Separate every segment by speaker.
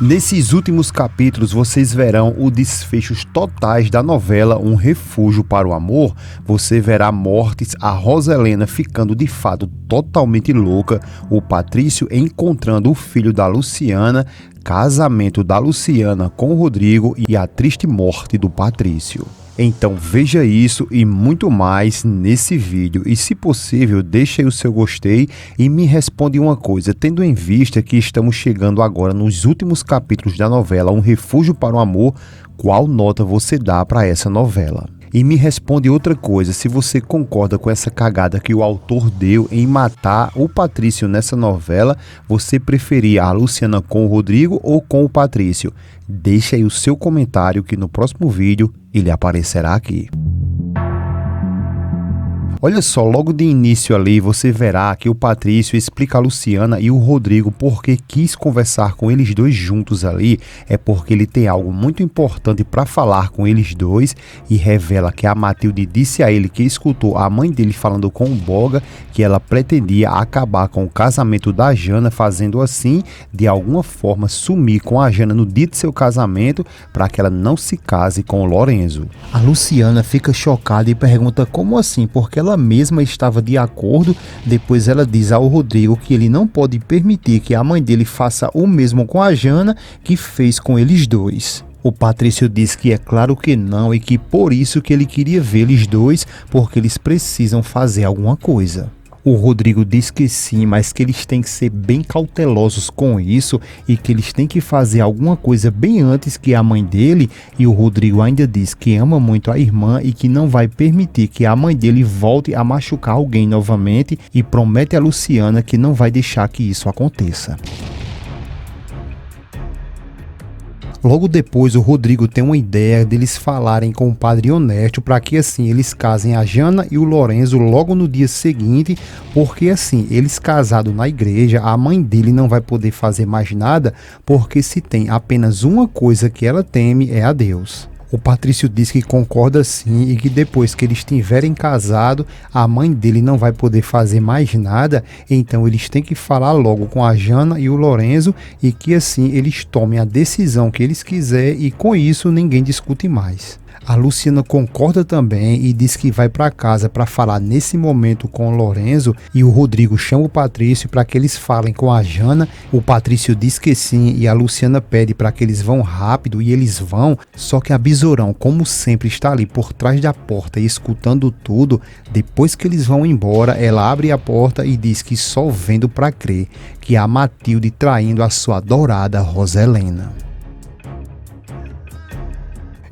Speaker 1: Nesses últimos capítulos vocês verão os desfechos totais da novela Um Refúgio para o Amor. Você verá mortes, a Roselena ficando de fato totalmente louca, o Patrício encontrando o filho da Luciana, casamento da Luciana com o Rodrigo e a triste morte do Patrício. Então veja isso e muito mais nesse vídeo e, se possível, deixe aí o seu gostei e me responde uma coisa, tendo em vista que estamos chegando agora nos últimos capítulos da novela Um Refúgio para o Amor, qual nota você dá para essa novela? E me responde outra coisa, se você concorda com essa cagada que o autor deu em matar o Patrício nessa novela, você preferia a Luciana com o Rodrigo ou com o Patrício? Deixa aí o seu comentário que no próximo vídeo ele aparecerá aqui. Olha só, logo de início ali você verá que o Patrício explica a Luciana e o Rodrigo porque quis conversar com eles dois juntos ali, é porque ele tem algo muito importante para falar com eles dois e revela que a Matilde disse a ele que escutou a mãe dele falando com o Boga que ela pretendia acabar com o casamento da Jana, fazendo assim, de alguma forma, sumir com a Jana no dia de seu casamento para que ela não se case com o Lorenzo. A Luciana fica chocada e pergunta como assim, porque ela mesma estava de acordo. Depois ela diz ao Rodrigo que ele não pode permitir que a mãe dele faça o mesmo com a Jana que fez com eles dois. O Patrício diz que é claro que não e que por isso que ele queria ver eles dois, porque eles precisam fazer alguma coisa. O Rodrigo diz que sim, mas que eles têm que ser bem cautelosos com isso e que eles têm que fazer alguma coisa bem antes que a mãe dele. E o Rodrigo ainda diz que ama muito a irmã e que não vai permitir que a mãe dele volte a machucar alguém novamente e promete a Luciana que não vai deixar que isso aconteça. Logo depois o Rodrigo tem uma ideia deles falarem com o Padre Honesto para que assim eles casem a Jana e o Lorenzo logo no dia seguinte, porque assim, eles casados na igreja, a mãe dele não vai poder fazer mais nada, porque se tem apenas uma coisa que ela teme é a Deus. O Patrício diz que concorda sim e que depois que eles estiverem casados, a mãe dele não vai poder fazer mais nada, então eles têm que falar logo com a Jana e o Lorenzo e que assim eles tomem a decisão que eles quiserem e com isso ninguém discute mais. A Luciana concorda também e diz que vai para casa para falar nesse momento com o Lorenzo e o Rodrigo chama o Patrício para que eles falem com a Jana. O Patrício diz que sim e a Luciana pede para que eles vão rápido e eles vão, só que a Besourão, como sempre, está ali por trás da porta e escutando tudo. Depois que eles vão embora, ela abre a porta e diz que só vendo para crer que é a Matilde traindo a sua adorada Roselena.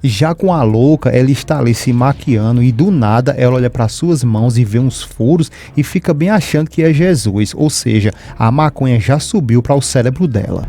Speaker 1: Já com a louca, ela está ali se maquiando e do nada ela olha para suas mãos e vê uns furos e fica bem achando que é Jesus, ou seja, a maconha já subiu para o cérebro dela.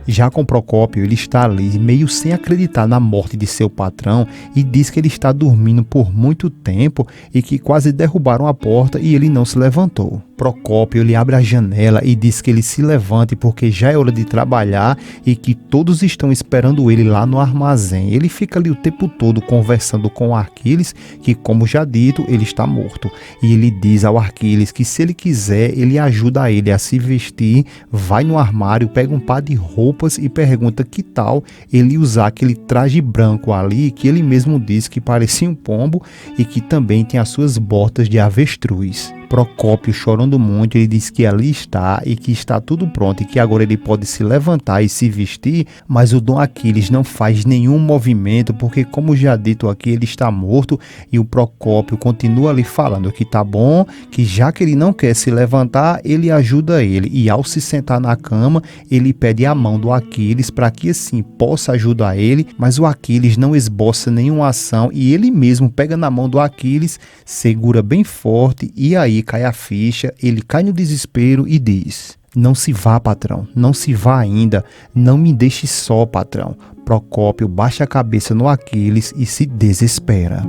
Speaker 1: Já com Procópio, ele está ali meio sem acreditar na morte de seu patrão e diz que ele está dormindo por muito tempo e que quase derrubaram a porta e ele não se levantou. Procópio ele abre a janela e diz que ele se levante porque já é hora de trabalhar e que todos estão esperando ele lá no armazém. Ele fica ali o tempo todo conversando com o Arquiles, que como já dito, ele está morto. E ele diz ao Arquiles que se ele quiser, ele ajuda ele a se vestir, vai no armário, pega um par de roupas e pergunta que tal ele usar aquele traje branco ali, que ele mesmo disse que parecia um pombo e que também tem as suas botas de avestruz. Procópio, chorando muito, ele diz que ali está e que está tudo pronto e que agora ele pode se levantar e se vestir, mas o Dom Aquiles não faz nenhum movimento porque, como já dito aqui, ele está morto e o Procópio continua ali falando que tá bom, que já que ele não quer se levantar, ele ajuda ele e ao se sentar na cama, ele pede a mão do Aquiles para que assim possa ajudar ele, mas o Aquiles não esboça nenhuma ação e ele mesmo pega na mão do Aquiles, segura bem forte e aí cai a ficha, ele cai no desespero e diz: "Não se vá, patrão, não se vá ainda, não me deixe só, patrão." Procópio baixa a cabeça no Aquiles e se desespera.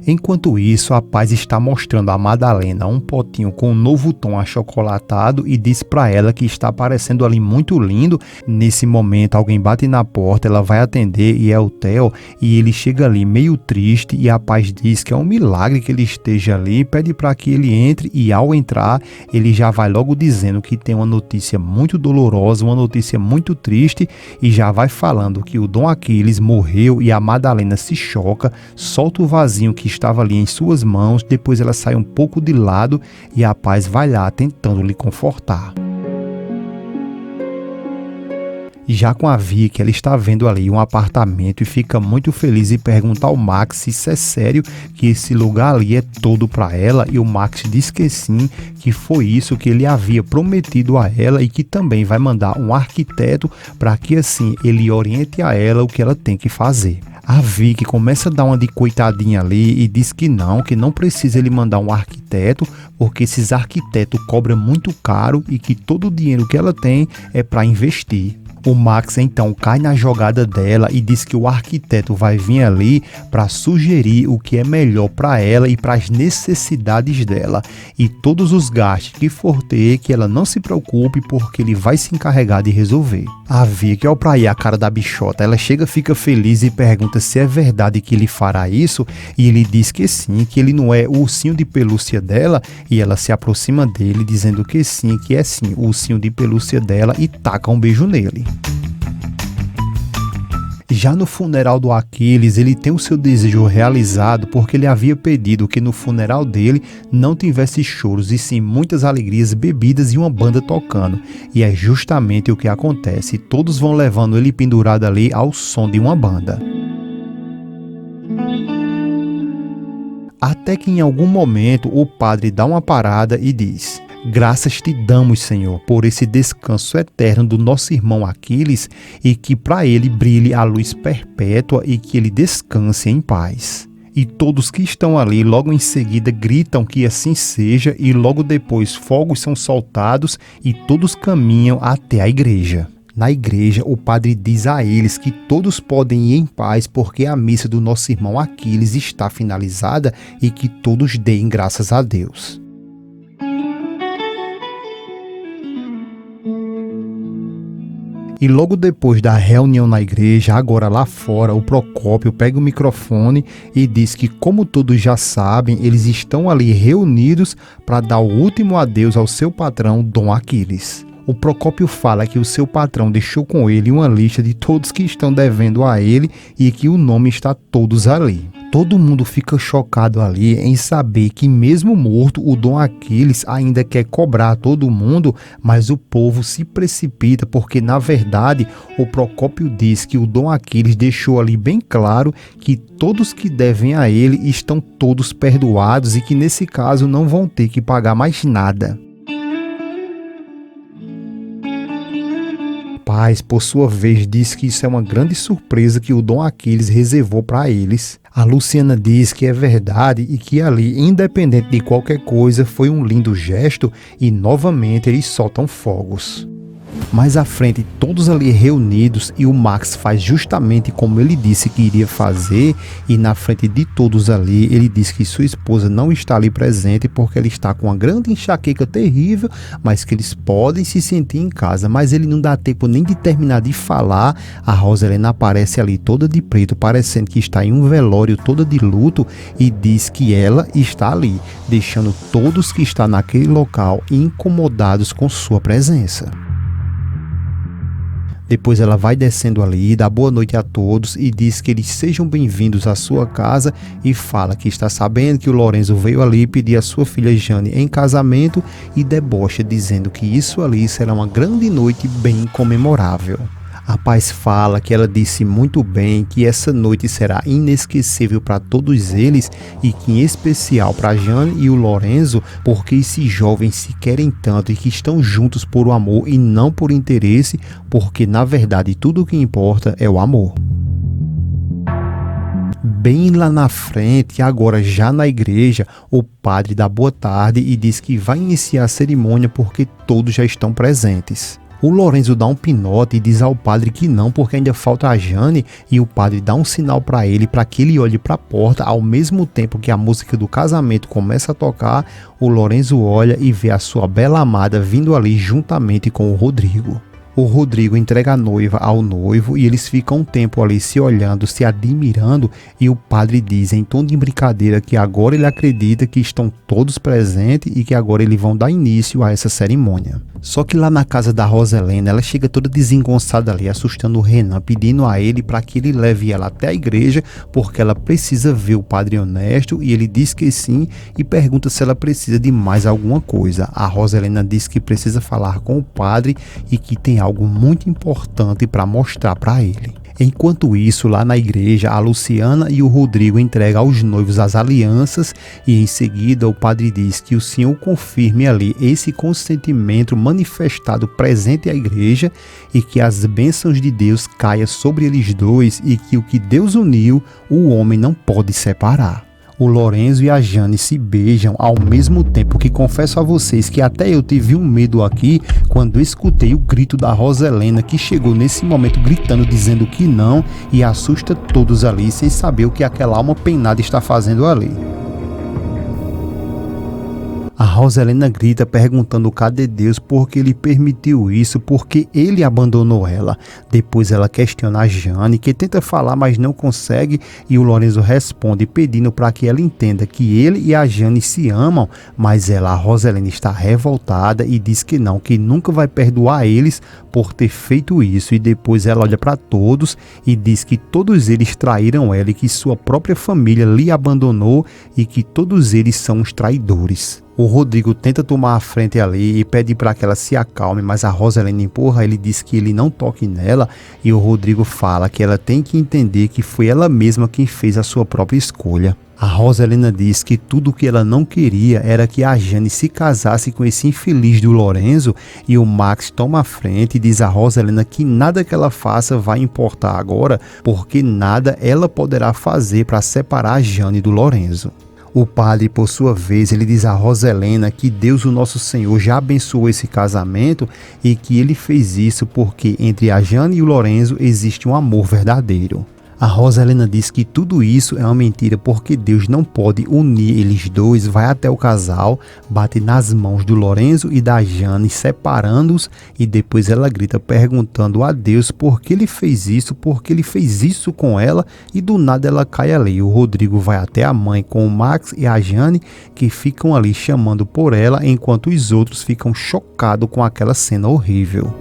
Speaker 1: Enquanto isso, a Paz está mostrando a Madalena um potinho com um novo tom achocolatado e diz para ela que está parecendo ali muito lindo. Nesse momento, alguém bate na porta, ela vai atender e é o Theo, e ele chega ali meio triste e a Paz diz que é um milagre que ele esteja ali, pede para que ele entre e ao entrar, ele já vai logo dizendo que tem uma notícia muito dolorosa, uma notícia muito triste e já vai falando que o Dom Aquiles morreu e a Madalena se choca, solta o vasinho que estava ali em suas mãos, depois ela sai um pouco de lado e a Paz vai lá tentando lhe confortar. Já com a Vicky, ela está vendo ali um apartamento e fica muito feliz e pergunta ao Max se isso é sério, que esse lugar ali é todo para ela, e o Max diz que sim, que foi isso que ele havia prometido a ela e que também vai mandar um arquiteto para que assim ele oriente a ela o que ela tem que fazer. A Vicky começa a dar uma de coitadinha ali e diz que não precisa ele mandar um arquiteto, porque esses arquitetos cobram muito caro e que todo o dinheiro que ela tem é para investir. O Max então cai na jogada dela e diz que o arquiteto vai vir ali para sugerir o que é melhor para ela e para as necessidades dela. E todos os gastos que for ter, que ela não se preocupe, porque ele vai se encarregar de resolver. A Vicky, ao pra ir a cara da bichota, ela chega, fica feliz e pergunta se é verdade que ele fará isso. E ele diz que sim, que ele não é o ursinho de pelúcia dela. E ela se aproxima dele dizendo que sim, que é sim o ursinho de pelúcia dela e taca um beijo nele. Já no funeral do Aquiles, ele tem o seu desejo realizado porque ele havia pedido que no funeral dele não tivesse choros e sim muitas alegrias, bebidas e uma banda tocando. E é justamente o que acontece, todos vão levando ele pendurado ali ao som de uma banda. Até que em algum momento o padre dá uma parada e diz: graças te damos, Senhor, por esse descanso eterno do nosso irmão Aquiles e que para ele brilhe a luz perpétua e que ele descanse em paz. E todos que estão ali logo em seguida gritam que assim seja e logo depois fogos são soltados e todos caminham até a igreja. Na igreja, o padre diz a eles que todos podem ir em paz porque a missa do nosso irmão Aquiles está finalizada e que todos deem graças a Deus. E logo depois da reunião na igreja, agora lá fora, o Procópio pega o microfone e diz que, como todos já sabem, eles estão ali reunidos para dar o último adeus ao seu patrão, Dom Aquiles. O Procópio fala que o seu patrão deixou com ele uma lista de todos que estão devendo a ele e que o nome está todos ali. Todo mundo fica chocado ali em saber que mesmo morto, o Dom Aquiles ainda quer cobrar todo mundo, mas o povo se precipita porque, na verdade, o Procópio diz que o Dom Aquiles deixou ali bem claro que todos que devem a ele estão todos perdoados e que nesse caso não vão ter que pagar mais nada. Paz, por sua vez, diz que isso é uma grande surpresa que o Dom Aquiles reservou para eles. A Luciana diz que é verdade e que ali, independente de qualquer coisa, foi um lindo gesto e novamente eles soltam fogos. Mais à frente, todos ali reunidos e o Max faz justamente como ele disse que iria fazer e na frente de todos ali ele diz que sua esposa não está ali presente porque ela está com uma grande enxaqueca terrível, mas que eles podem se sentir em casa, mas ele não dá tempo nem de terminar de falar. A Rosalena aparece ali toda de preto, parecendo que está em um velório toda de luto e diz que ela está ali, deixando todos que estão naquele local incomodados com sua presença. Depois ela vai descendo ali, dá boa noite a todos e diz que eles sejam bem-vindos à sua casa e fala que está sabendo que o Lorenzo veio ali pedir a sua filha Jane em casamento e debocha dizendo que isso ali será uma grande noite bem comemorável. A Paz fala que ela disse muito bem que essa noite será inesquecível para todos eles e que em especial para Jane e o Lorenzo, porque esses jovens se querem tanto e que estão juntos por amor e não por interesse, porque na verdade tudo o que importa é o amor. Bem lá na frente, agora já na igreja, o padre dá boa tarde e diz que vai iniciar a cerimônia porque todos já estão presentes. O Lorenzo dá um pinote e diz ao padre que não, porque ainda falta a Jane, e o padre dá um sinal para ele para que ele olhe para a porta. Ao mesmo tempo que a música do casamento começa a tocar, o Lorenzo olha e vê a sua bela amada vindo ali juntamente com o Rodrigo. O Rodrigo entrega a noiva ao noivo e eles ficam um tempo ali se olhando, se admirando, e o padre diz em tom de brincadeira que agora ele acredita que estão todos presentes e que agora eles vão dar início a essa cerimônia. Só que lá na casa da Roselena, ela chega toda desengonçada ali, assustando o Renan, pedindo a ele para que ele leve ela até a igreja, porque ela precisa ver o padre Honesto, e ele diz que sim e pergunta se ela precisa de mais alguma coisa. A Roselena diz que precisa falar com o padre e que tem algo muito importante para mostrar para ele. Enquanto isso, lá na igreja, a Luciana e o Rodrigo entregam aos noivos as alianças e em seguida o padre diz que o Senhor confirme ali esse consentimento manifestado presente à igreja e que as bênçãos de Deus caia sobre eles dois e que o que Deus uniu, o homem não pode separar. O Lorenzo e a Jane se beijam ao mesmo tempo que confesso a vocês que até eu tive um medo aqui quando escutei o grito da Roselena, que chegou nesse momento gritando, dizendo que não, e assusta todos ali sem saber o que aquela alma penada está fazendo ali. A Roselena grita perguntando cadê Deus, porque ele permitiu isso, porque ele abandonou ela. Depois ela questiona a Jane, que tenta falar mas não consegue, e o Lorenzo responde pedindo para que ela entenda que ele e a Jane se amam, mas a Roselena está revoltada e diz que não, que nunca vai perdoar eles por ter feito isso. E depois ela olha para todos e diz que todos eles traíram ela e que sua própria família lhe abandonou e que todos eles são os traidores. O Rodrigo tenta tomar a frente ali e pede para que ela se acalme, mas a Roselena empurra, ele diz que ele não toque nela, e o Rodrigo fala que ela tem que entender que foi ela mesma quem fez a sua própria escolha. A Roselena diz que tudo o que ela não queria era que a Jane se casasse com esse infeliz do Lorenzo, e o Max toma a frente e diz a Roselena que nada que ela faça vai importar agora, porque nada ela poderá fazer para separar a Jane do Lorenzo. O padre, por sua vez, ele diz a Roselena que Deus, o nosso Senhor, já abençoou esse casamento e que ele fez isso porque entre a Jane e o Lorenzo existe um amor verdadeiro. A Roselena diz que tudo isso é uma mentira porque Deus não pode unir eles dois, vai até o casal, bate nas mãos do Lorenzo e da Jane, separando-os, e depois ela grita perguntando a Deus por que ele fez isso, porque ele fez isso com ela, e do nada ela cai ali. O Rodrigo vai até a mãe com o Max e a Jane, que ficam ali chamando por ela, enquanto os outros ficam chocados com aquela cena horrível.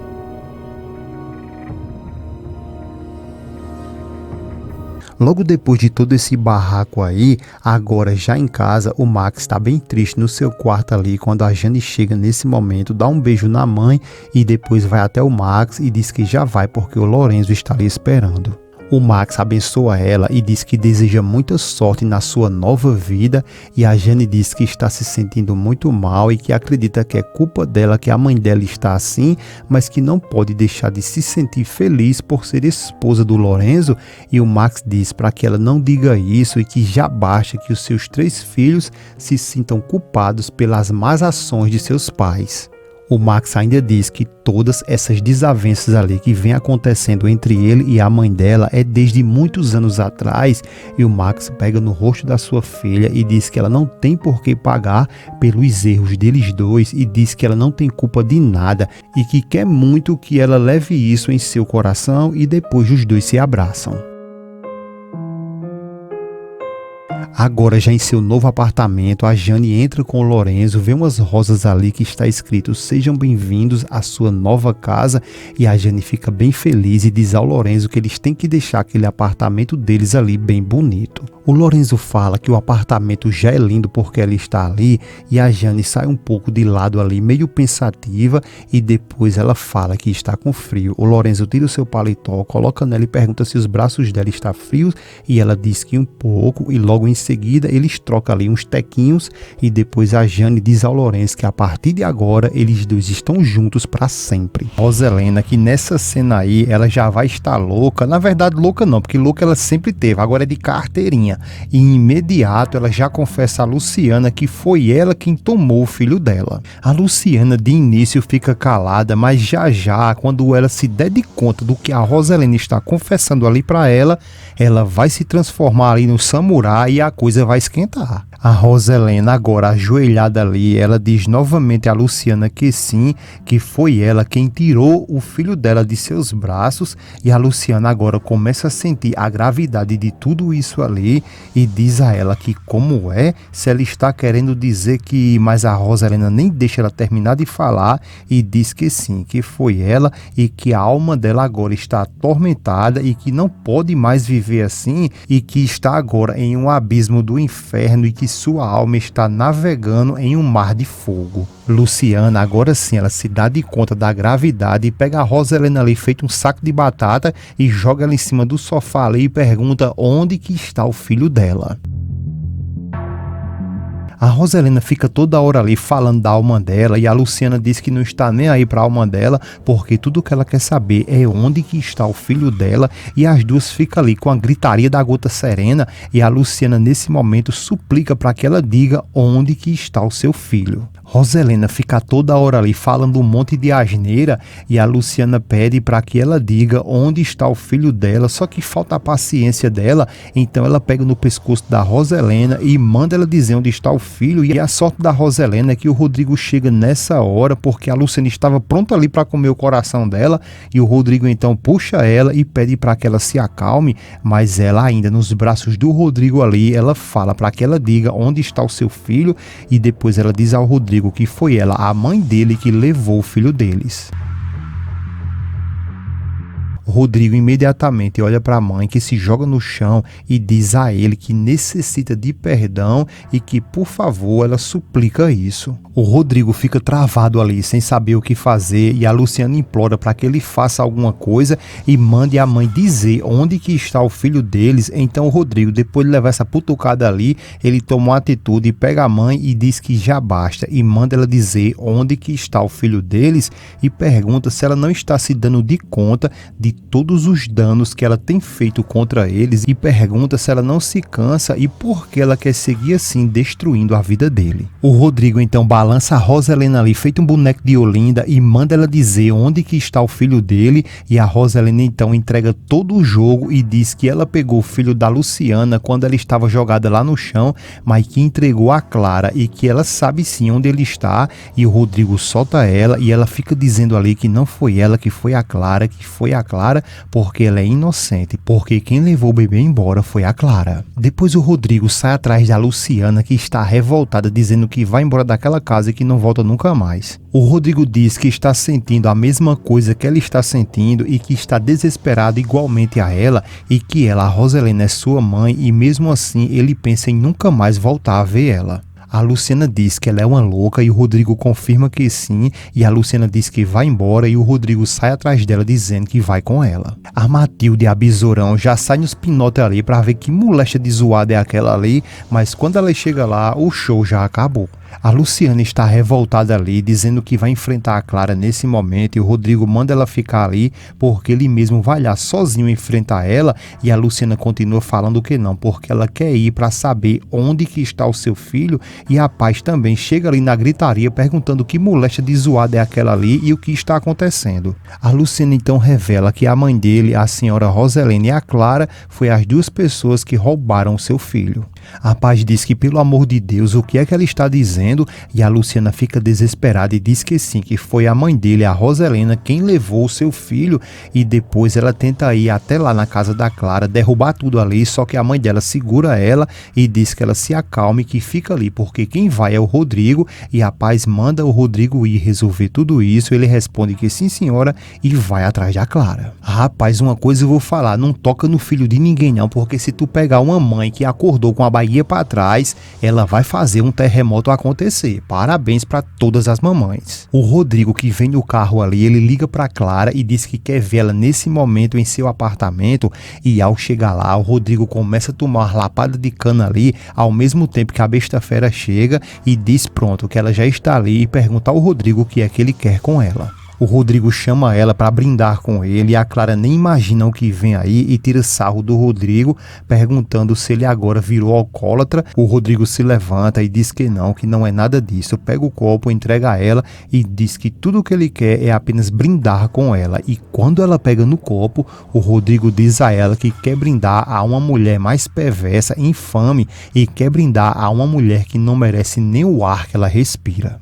Speaker 1: Logo depois de todo esse barraco aí, agora já em casa, o Max está bem triste no seu quarto ali, quando a Jane chega nesse momento, dá um beijo na mãe e depois vai até o Max e diz que já vai porque o Lorenzo está ali esperando. O Max abençoa ela e diz que deseja muita sorte na sua nova vida, e a Jane diz que está se sentindo muito mal e que acredita que é culpa dela que a mãe dela está assim, mas que não pode deixar de se sentir feliz por ser esposa do Lorenzo, e o Max diz para que ela não diga isso e que já basta que os seus 3 filhos se sintam culpados pelas más ações de seus pais. O Max ainda diz que todas essas desavenças ali que vem acontecendo entre ele e a mãe dela é desde muitos anos atrás, e o Max pega no rosto da sua filha e diz que ela não tem por que pagar pelos erros deles dois, e diz que ela não tem culpa de nada e que quer muito que ela leve isso em seu coração, e depois os dois se abraçam. Agora, já em seu novo apartamento, a Jane entra com o Lorenzo, vê umas rosas ali que está escrito "Sejam bem-vindos à sua nova casa", e a Jane fica bem feliz e diz ao Lorenzo que eles têm que deixar aquele apartamento deles ali bem bonito. O Lorenzo fala que o apartamento já é lindo porque ela está ali, e a Jane sai um pouco de lado ali, meio pensativa, e depois ela fala que está com frio. O Lorenzo tira o seu paletó, coloca nela e pergunta se os braços dela estão frios, e ela diz que um pouco, e logo em seguida eles trocam ali uns tequinhos e depois a Jane diz ao Lourenço que a partir de agora eles dois estão juntos para sempre. Roselena, que nessa cena aí ela já vai estar louca, na verdade louca não, porque louca ela sempre teve, agora é de carteirinha, e imediato ela já confessa a Luciana que foi ela quem tomou o filho dela. A Luciana de início fica calada, mas já quando ela se der de conta do que a Roselena está confessando ali para ela vai se transformar ali no samurai e a coisa vai esquentar. A Roselena, agora ajoelhada ali, ela diz novamente a Luciana que sim, que foi ela quem tirou o filho dela de seus braços, e a Luciana agora começa a sentir a gravidade de tudo isso ali e diz a ela que como é, se ela está querendo dizer que, mas a Roselena nem deixa ela terminar de falar e diz que sim, que foi ela e que a alma dela agora está atormentada e que não pode mais viver assim e que está agora em um abismo do inferno e que sua alma está navegando em um mar de fogo. Luciana, agora sim, ela se dá de conta da gravidade e pega a Roselena ali feito um saco de batata e joga ela em cima do sofá ali e pergunta onde que está o filho dela. A Roselena fica toda hora ali falando da alma dela e a Luciana diz que não está nem aí para a alma dela porque tudo que ela quer saber é onde que está o filho dela, e as duas ficam ali com a gritaria da gota serena e a Luciana nesse momento suplica para que ela diga onde que está o seu filho. Roselena fica toda hora ali falando um monte de asneira e a Luciana pede para que ela diga onde está o filho dela, só que falta a paciência dela, então ela pega no pescoço da Roselena e manda ela dizer onde está o filho, e a sorte da Roselena é que o Rodrigo chega nessa hora porque a Luciana estava pronta ali para comer o coração dela e o Rodrigo então puxa ela e pede para que ela se acalme, mas ela ainda nos braços do Rodrigo ali, ela fala para que ela diga onde está o seu filho e depois ela diz ao Rodrigo que foi ela, a mãe dele, que levou o filho deles. Rodrigo imediatamente olha para a mãe, que se joga no chão e diz a ele que necessita de perdão e que, por favor, ela suplica isso. O Rodrigo fica travado ali, sem saber o que fazer, e a Luciana implora para que ele faça alguma coisa e mande a mãe dizer onde que está o filho deles. Então o Rodrigo, depois de levar essa putucada ali, ele toma uma atitude e pega a mãe e diz que já basta e manda ela dizer onde que está o filho deles e pergunta se ela não está se dando de conta de todos os danos que ela tem feito contra eles e pergunta se ela não se cansa e por que ela quer seguir assim destruindo a vida dele. O Rodrigo então balança a Roselena ali feito um boneco de Olinda e manda ela dizer onde que está o filho dele, e a Roselena então entrega todo o jogo e diz que ela pegou o filho da Luciana quando ela estava jogada lá no chão, mas que entregou a Clara e que ela sabe sim onde ele está, e o Rodrigo solta ela e ela fica dizendo ali que não foi ela, que foi a Clara, porque ela é inocente, porque quem levou o bebê embora foi a Clara. Depois o Rodrigo sai atrás da Luciana, que está revoltada, dizendo que vai embora daquela casa e que não volta nunca mais. O Rodrigo diz que está sentindo a mesma coisa que ela está sentindo e que está desesperado igualmente a ela e que ela, a Roselena, é sua mãe e mesmo assim ele pensa em nunca mais voltar a ver ela. A Luciana diz que ela é uma louca e o Rodrigo confirma que sim, e a Luciana diz que vai embora e o Rodrigo sai atrás dela dizendo que vai com ela. A Matilde e a Besourão já saem nos pinotes ali para ver que moléstia de zoada é aquela ali, mas quando ela chega lá, o show já acabou. A Luciana está revoltada ali, dizendo que vai enfrentar a Clara nesse momento, e o Rodrigo manda ela ficar ali, porque ele mesmo vai lá sozinho enfrentar ela, e a Luciana continua falando que não, porque ela quer ir para saber onde que está o seu filho, e a Paz também chega ali na gritaria perguntando que moléstia de zoada é aquela ali e o que está acontecendo. A Luciana então revela que a mãe dele, a senhora Roselena e a Clara, foi as duas pessoas que roubaram o seu filho. A Paz diz que pelo amor de Deus, o que é que ela está dizendo? E a Luciana fica desesperada e diz que sim, que foi a mãe dele, a Roselena, quem levou o seu filho, e depois ela tenta ir até lá na casa da Clara, derrubar tudo ali, só que a mãe dela segura ela e diz que ela se acalme, que fica ali, porque quem vai é o Rodrigo, e a Paz manda o Rodrigo ir resolver tudo isso. Ele responde que sim senhora e vai atrás da Clara. Rapaz, uma coisa eu vou falar, não toca no filho de ninguém não, porque se tu pegar uma mãe que acordou com a Bahia para trás, ela vai fazer um terremoto acontecer. Parabéns para todas as mamães. O Rodrigo, que vem no carro ali, ele liga para Clara e diz que quer vê-la nesse momento em seu apartamento, e ao chegar lá, o Rodrigo começa a tomar uma lapada de cana ali, ao mesmo tempo que a besta fera chega e diz pronto que ela já está ali e pergunta ao Rodrigo o que é que ele quer com ela. O Rodrigo chama ela para brindar com ele e a Clara nem imagina o que vem aí e tira sarro do Rodrigo, perguntando se ele agora virou alcoólatra. O Rodrigo se levanta e diz que não é nada disso. Pega o copo, entrega a ela e diz que tudo o que ele quer é apenas brindar com ela. E quando ela pega no copo, o Rodrigo diz a ela que quer brindar a uma mulher mais perversa, infame, e quer brindar a uma mulher que não merece nem o ar que ela respira.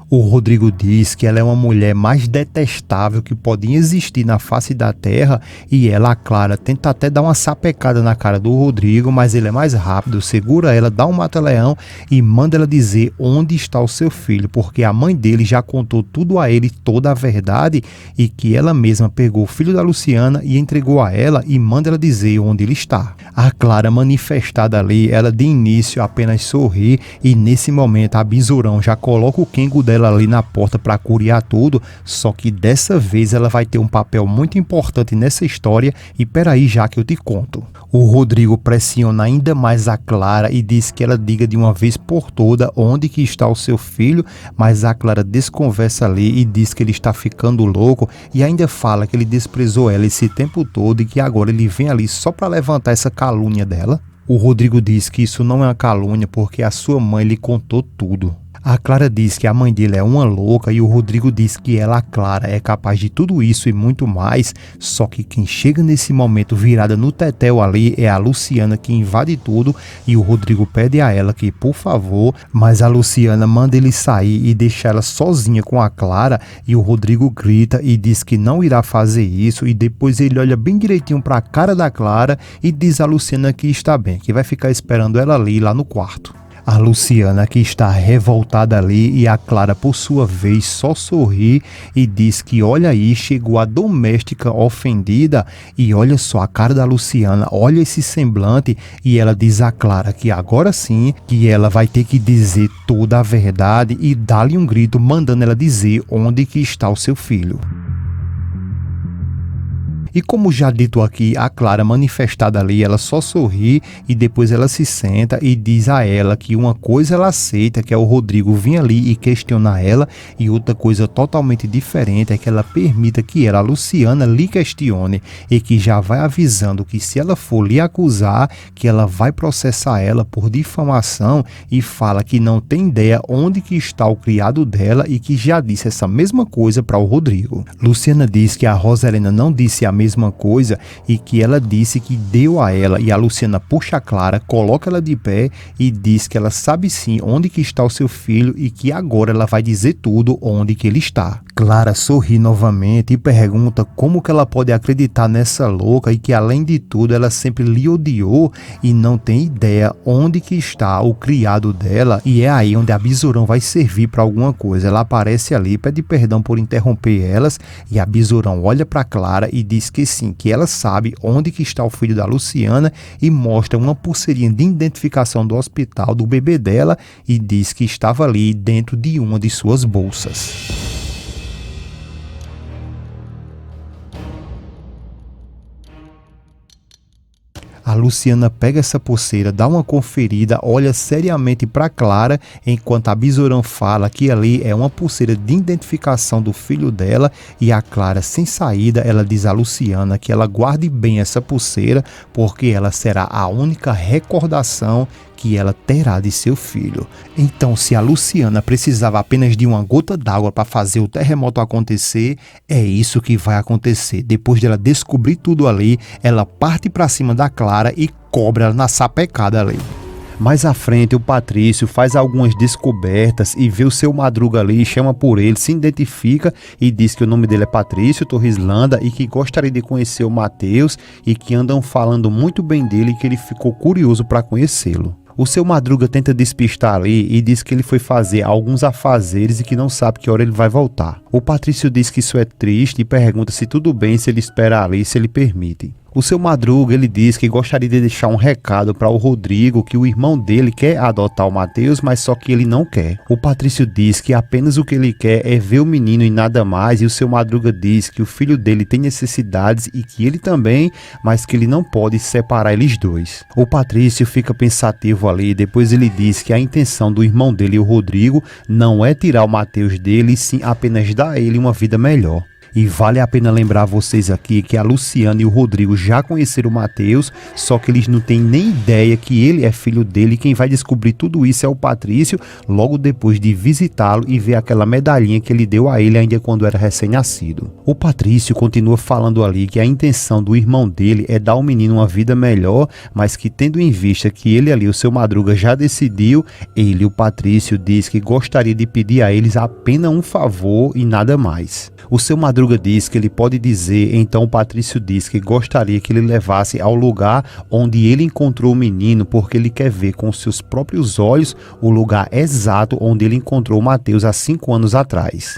Speaker 1: O Rodrigo diz que ela é uma mulher mais detestável que pode existir na face da terra e ela, a Clara, tenta até dar uma sapecada na cara do Rodrigo, mas ele é mais rápido, segura ela, dá um mata-leão e manda ela dizer onde está o seu filho, porque a mãe dele já contou tudo a ele, toda a verdade, e que ela mesma pegou o filho da Luciana e entregou a ela e manda ela dizer onde ele está. A Clara, manifestada ali, ela de início apenas sorri e nesse momento a Besourão já coloca o Kengo dela ali na porta para curiar tudo, só que dessa vez ela vai ter um papel muito importante nessa história e peraí já que eu te conto. O Rodrigo pressiona ainda mais a Clara e diz que ela diga de uma vez por toda onde que está o seu filho, mas a Clara desconversa ali e diz que ele está ficando louco e ainda fala que ele desprezou ela esse tempo todo e que agora ele vem ali só para levantar essa calúnia dela. O Rodrigo diz que isso não é uma calúnia porque a sua mãe lhe contou tudo. A Clara diz que a mãe dele é uma louca e o Rodrigo diz que ela, a Clara, é capaz de tudo isso e muito mais, só que quem chega nesse momento virada no tetel ali é a Luciana, que invade tudo e o Rodrigo pede a ela que, por favor, mas a Luciana manda ele sair e deixar ela sozinha com a Clara e o Rodrigo grita e diz que não irá fazer isso e depois ele olha bem direitinho para a cara da Clara e diz a Luciana que está bem, que vai ficar esperando ela ali lá no quarto. A Luciana, que está revoltada ali, e a Clara, por sua vez, só sorri e diz que olha aí, chegou a doméstica ofendida e olha só a cara da Luciana, olha esse semblante e ela diz a Clara que agora sim, que ela vai ter que dizer toda a verdade e dá-lhe um grito mandando ela dizer onde que está o seu filho. E como já dito aqui, a Clara manifestada ali, ela só sorri e depois ela se senta e diz a ela que uma coisa ela aceita, que é o Rodrigo vir ali e questionar ela, e outra coisa totalmente diferente é que ela permita que ela, a Luciana, lhe questione e que já vai avisando que se ela for lhe acusar, que ela vai processar ela por difamação e fala que não tem ideia onde que está o criado dela e que já disse essa mesma coisa para o Rodrigo. Luciana diz que a Rosalena não disse a mesma coisa e que ela disse que deu a ela, e a Luciana puxa a Clara, coloca ela de pé e diz que ela sabe sim onde que está o seu filho e que agora ela vai dizer tudo onde que ele está. Clara sorri novamente e pergunta como que ela pode acreditar nessa louca e que além de tudo ela sempre lhe odiou e não tem ideia onde que está o criado dela, e é aí onde a Besourão vai servir para alguma coisa. Ela aparece ali, pede perdão por interromper elas e a Besourão olha para Clara e diz que sim, que ela sabe onde que está o filho da Luciana e mostra uma pulseirinha de identificação do hospital do bebê dela e diz que estava ali dentro de uma de suas bolsas. A Luciana pega essa pulseira, dá uma conferida, olha seriamente para Clara, enquanto a Besourão fala que ali é uma pulseira de identificação do filho dela, e a Clara, sem saída, ela diz a Luciana que ela guarde bem essa pulseira, porque ela será a única recordação que ela terá de seu filho. Então, se a Luciana precisava apenas de uma gota d'água para fazer o terremoto acontecer, é isso que vai acontecer. Depois dela descobrir tudo ali, ela parte para cima da Clara e cobra ela na sapecada ali. Mais à frente, o Patrício faz algumas descobertas e vê o seu Madruga ali, chama por ele, se identifica e diz que o nome dele é Patrício Torres Landa e que gostaria de conhecer o Matheus e que andam falando muito bem dele e que ele ficou curioso para conhecê-lo. O seu Madruga tenta despistar ali e diz que ele foi fazer alguns afazeres e que não sabe que hora ele vai voltar. O Patrício diz que isso é triste e pergunta se tudo bem se ele espera ali, se ele permite. O seu Madruga, ele diz que gostaria de deixar um recado para o Rodrigo, que o irmão dele quer adotar o Matheus, mas só que ele não quer. O Patrício diz que apenas o que ele quer é ver o menino e nada mais, e o seu Madruga diz que o filho dele tem necessidades e que ele também, mas que ele não pode separar eles dois. O Patrício fica pensativo ali, depois ele diz que a intenção do irmão dele, o Rodrigo, não é tirar o Matheus dele, e sim apenas dar a ele uma vida melhor. E vale a pena lembrar vocês aqui que a Luciana e o Rodrigo já conheceram o Matheus, só que eles não têm nem ideia que ele é filho dele, e quem vai descobrir tudo isso é o Patrício, logo depois de visitá-lo e ver aquela medalhinha que ele deu a ele ainda quando era recém-nascido. O Patrício continua falando ali que a intenção do irmão dele é dar ao menino uma vida melhor, mas que tendo em vista que ele ali, o seu Madruga, já decidiu, ele, o Patrício, diz que gostaria de pedir a eles apenas um favor e nada mais. O seu Madruga diz que ele pode dizer, então o Patrício diz que gostaria que ele levasse ao lugar onde ele encontrou o menino, porque ele quer ver com seus próprios olhos o lugar exato onde ele encontrou o Matheus há 5 anos atrás.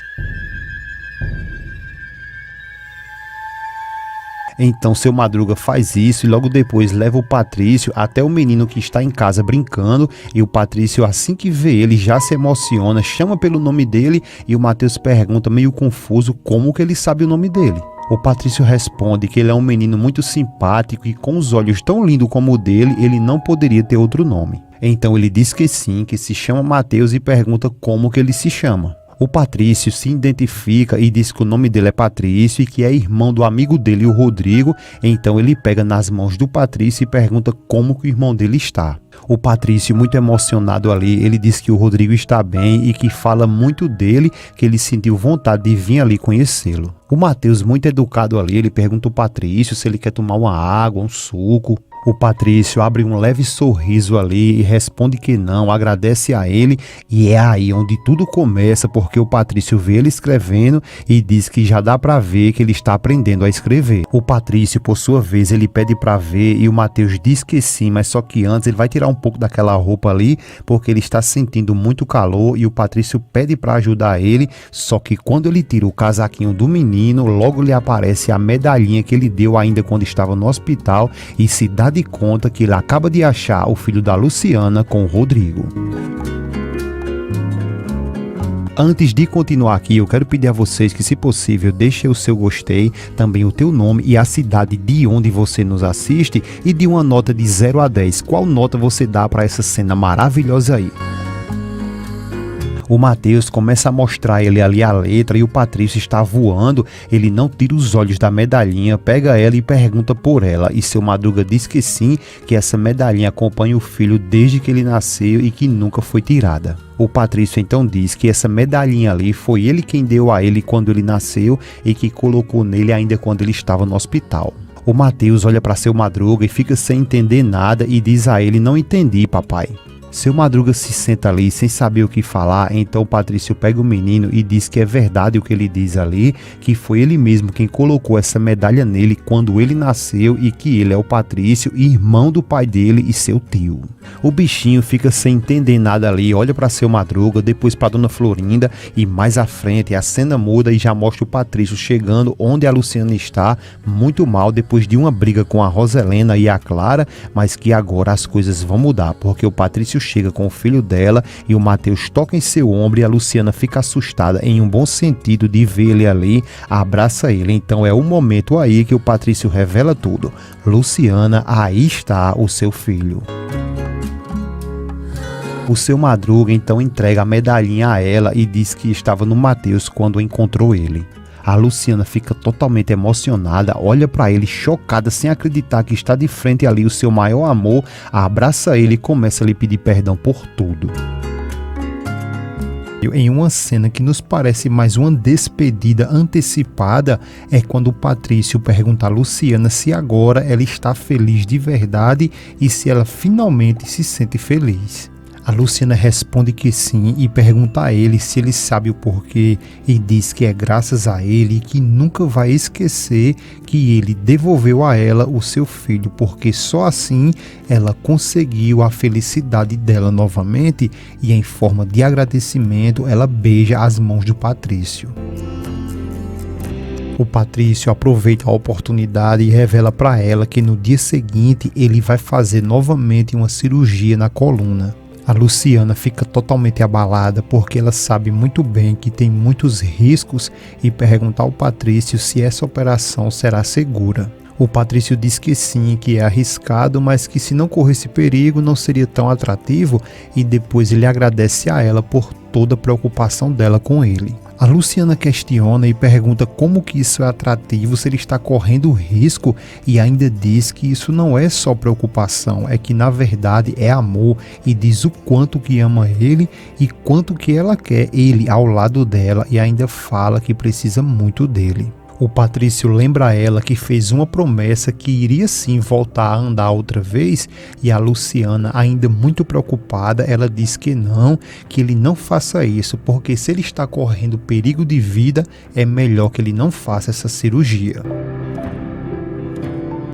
Speaker 1: Então seu Madruga faz isso e logo depois leva o Patrício até o menino que está em casa brincando, e o Patrício, assim que vê ele, já se emociona, chama pelo nome dele, e o Matheus pergunta meio confuso como que ele sabe o nome dele. O Patrício responde que ele é um menino muito simpático e com os olhos tão lindos como o dele, ele não poderia ter outro nome. Então ele diz que sim, que se chama Matheus, e pergunta como que ele se chama. O Patrício se identifica e diz que o nome dele é Patrício e que é irmão do amigo dele, o Rodrigo. Então ele pega nas mãos do Patrício e pergunta como que o irmão dele está. O Patrício, muito emocionado ali, ele diz que o Rodrigo está bem e que fala muito dele, que ele sentiu vontade de vir ali conhecê-lo. O Matheus, muito educado ali, ele pergunta ao Patrício se ele quer tomar uma água, um suco. O Patrício abre um leve sorriso ali e responde que não, agradece a ele, e é aí onde tudo começa, porque o Patrício vê ele escrevendo e diz que já dá para ver que ele está aprendendo a escrever. O Patrício, por sua vez, ele pede para ver e o Matheus diz que sim, mas só que antes ele vai tirar um pouco daquela roupa ali, porque ele está sentindo muito calor, e o Patrício pede para ajudar ele, só que quando ele tira o casaquinho do menino, logo lhe aparece a medalhinha que ele deu ainda quando estava no hospital, e se dá de conta que ele acaba de achar o filho da Luciana com o Rodrigo. Antes de continuar aqui, eu quero pedir a vocês que, se possível, deixem o seu gostei, também o teu nome e a cidade de onde você nos assiste, e de uma nota de 0 a 10. Qual nota você dá para essa cena maravilhosa aí? O Matheus começa a mostrar ele ali a letra e o Patrício está voando, ele não tira os olhos da medalhinha, pega ela e pergunta por ela, e seu Madruga diz que sim, que essa medalhinha acompanha o filho desde que ele nasceu e que nunca foi tirada. O Patrício então diz que essa medalhinha ali foi ele quem deu a ele quando ele nasceu e que colocou nele ainda quando ele estava no hospital. O Matheus olha para seu Madruga e fica sem entender nada e diz a ele: "Não entendi, papai." Seu Madruga se senta ali sem saber o que falar, então o Patrício pega o menino e diz que é verdade o que ele diz ali, que foi ele mesmo quem colocou essa medalha nele quando ele nasceu e que ele é o Patrício, irmão do pai dele e seu tio. O bichinho fica sem entender nada ali, olha para seu Madruga, depois para Dona Florinda e mais à frente a cena muda e já mostra o Patrício chegando onde a Luciana está, muito mal depois de uma briga com a Roselena e a Clara, mas que agora as coisas vão mudar, porque o Patrício chega com o filho dela e o Matheus toca em seu ombro e a Luciana fica assustada em um bom sentido de ver ele ali, abraça ele. Então é o momento aí que o Patrício revela tudo: Luciana, aí está o seu filho. O seu Madruga então entrega a medalhinha a ela e diz que estava no Matheus quando encontrou ele. A Luciana fica totalmente emocionada, olha para ele chocada, sem acreditar que está de frente ali o seu maior amor, abraça ele e começa a lhe pedir perdão por tudo. Em uma cena que nos parece mais uma despedida antecipada, é quando o Patrício pergunta a Luciana se agora ela está feliz de verdade e se ela finalmente se sente feliz. A Luciana responde que sim e pergunta a ele se ele sabe o porquê, e diz que é graças a ele e que nunca vai esquecer que ele devolveu a ela o seu filho, porque só assim ela conseguiu a felicidade dela novamente, e em forma de agradecimento ela beija as mãos do Patrício. O Patrício aproveita a oportunidade e revela para ela que no dia seguinte ele vai fazer novamente uma cirurgia na coluna. A Luciana fica totalmente abalada porque ela sabe muito bem que tem muitos riscos e pergunta ao Patrício se essa operação será segura. O Patrício diz que sim, que é arriscado, mas que se não corresse perigo não seria tão atrativo, e depois ele agradece a ela por toda a preocupação dela com ele. A Luciana questiona e pergunta como que isso é atrativo se ele está correndo risco, e ainda diz que isso não é só preocupação, é que na verdade é amor, e diz o quanto que ama ele e quanto que ela quer ele ao lado dela, e ainda fala que precisa muito dele. O Patrício lembra a ela que fez uma promessa que iria sim voltar a andar outra vez, e a Luciana, ainda muito preocupada, ela diz que ele não faça isso, porque se ele está correndo perigo de vida, é melhor que ele não faça essa cirurgia.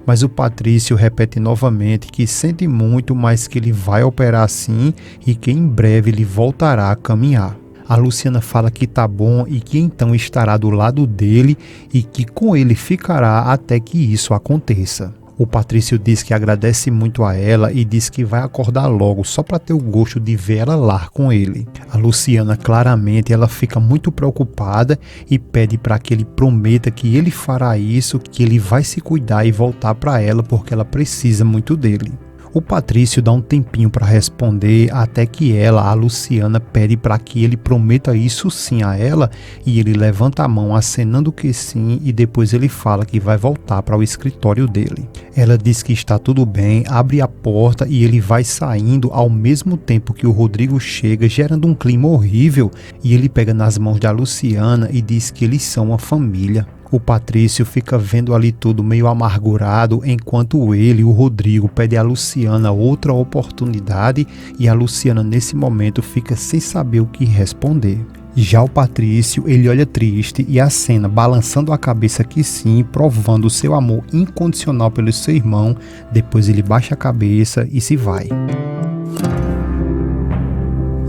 Speaker 1: Mas o Patrício repete novamente que sente muito, mas que ele vai operar sim e que em breve ele voltará a caminhar. A Luciana fala que tá bom e que então estará do lado dele e que com ele ficará até que isso aconteça. O Patrício diz que agradece muito a ela e diz que vai acordar logo só para ter o gosto de ver ela lá com ele. A Luciana claramente ela fica muito preocupada e pede para que ele prometa que ele fará isso, que ele vai se cuidar e voltar para ela porque ela precisa muito dele. O Patrício dá um tempinho para responder até que ela, a Luciana, pede para que ele prometa isso sim a ela, e ele levanta a mão acenando que sim, e depois ele fala que vai voltar para o escritório dele. Ela diz que está tudo bem, abre a porta e ele vai saindo ao mesmo tempo que o Rodrigo chega, gerando um clima horrível, e ele pega nas mãos da Luciana e diz que eles são uma família. O Patrício fica vendo ali tudo meio amargurado, enquanto ele, o Rodrigo, pede a Luciana outra oportunidade, e a Luciana nesse momento fica sem saber o que responder. Já o Patrício, ele olha triste e acena, balançando a cabeça que sim, provando seu amor incondicional pelo seu irmão. Depois ele baixa a cabeça e se vai.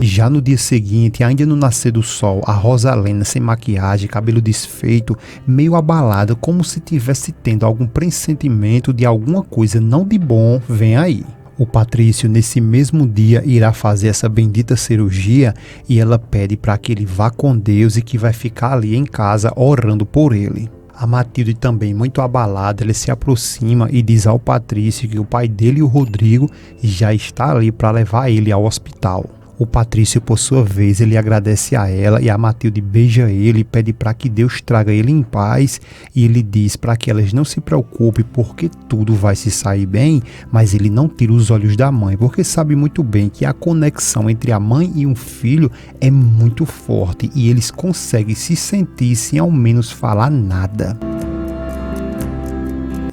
Speaker 1: Já no dia seguinte, ainda no nascer do sol, a Rosalena sem maquiagem, cabelo desfeito, meio abalada, como se tivesse tendo algum pressentimento de alguma coisa não de bom, vem aí. O Patrício nesse mesmo dia irá fazer essa bendita cirurgia e ela pede para que ele vá com Deus e que vai ficar ali em casa orando por ele. A Matilde também muito abalada, ele se aproxima e diz ao Patrício que o pai dele, o Rodrigo, já está ali para levar ele ao hospital. O Patrício, por sua vez, ele agradece a ela e a Matilde beija ele e pede para que Deus traga ele em paz, e ele diz para que elas não se preocupem porque tudo vai se sair bem, mas ele não tira os olhos da mãe, porque sabe muito bem que a conexão entre a mãe e um filho é muito forte e eles conseguem se sentir sem ao menos falar nada.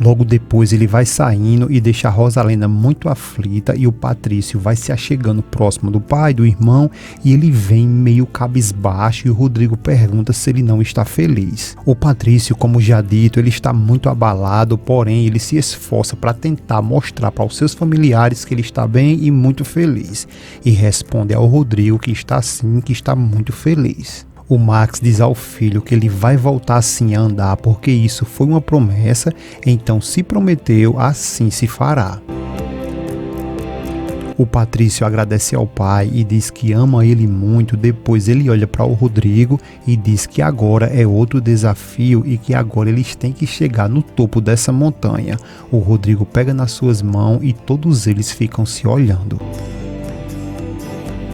Speaker 1: Logo depois ele vai saindo e deixa a Rosalena muito aflita, e o Patrício vai se achegando próximo do pai, do irmão, e ele vem meio cabisbaixo, e o Rodrigo pergunta se ele não está feliz. O Patrício, como já dito, ele está muito abalado, porém ele se esforça para tentar mostrar para os seus familiares que ele está bem e muito feliz, e responde ao Rodrigo que está sim, que está muito feliz. O Max diz ao filho que ele vai voltar assim a andar porque isso foi uma promessa, então se prometeu, assim se fará. O Patrício agradece ao pai e diz que ama ele muito. Depois ele olha para o Rodrigo e diz que agora é outro desafio e que agora eles têm que chegar no topo dessa montanha. O Rodrigo pega nas suas mãos e todos eles ficam se olhando.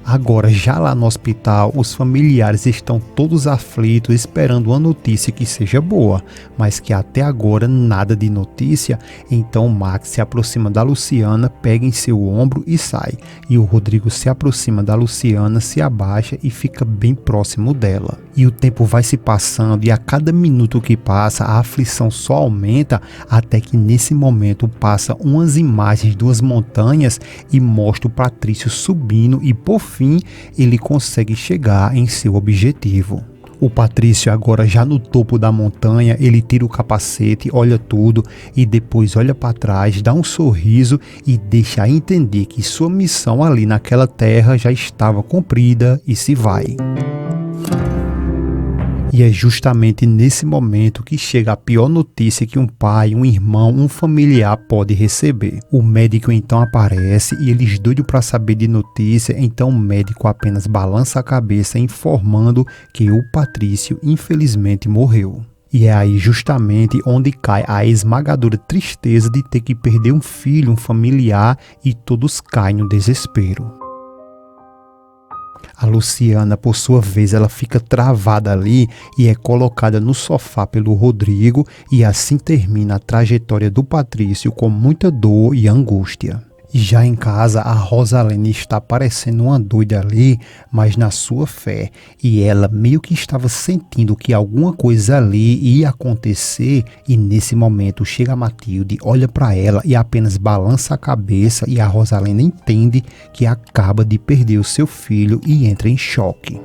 Speaker 1: Agora, já lá no hospital, os familiares estão todos aflitos, esperando uma notícia que seja boa, mas que até agora nada de notícia. Então Max se aproxima da Luciana, pega em seu ombro e sai. E o Rodrigo se aproxima da Luciana, se abaixa e fica bem próximo dela. E o tempo vai se passando e a cada minuto que passa, a aflição só aumenta, até que nesse momento passa umas imagens de umas montanhas e mostra o Patrício subindo e por fim ele consegue chegar em seu objetivo. O Patrício agora já no topo da montanha, ele tira o capacete, olha tudo e depois olha para trás, dá um sorriso e deixa entender que sua missão ali naquela terra já estava cumprida e se vai. E é justamente nesse momento que chega a pior notícia que um pai, um irmão, um familiar pode receber. O médico então aparece e eles doidos para saber de notícia, então o médico apenas balança a cabeça informando que o Patrício infelizmente morreu. E é aí justamente onde cai a esmagadora tristeza de ter que perder um filho, um familiar, e todos caem no desespero. A Luciana, por sua vez, ela fica travada ali e é colocada no sofá pelo Rodrigo, e assim termina a trajetória do Patrício com muita dor e angústia. E já em casa, a Rosalene está parecendo uma doida ali, mas na sua fé. E ela meio que estava sentindo que alguma coisa ali ia acontecer, e nesse momento chega a Matilde, olha para ela e apenas balança a cabeça, e a Rosalene entende que acaba de perder o seu filho e entra em choque.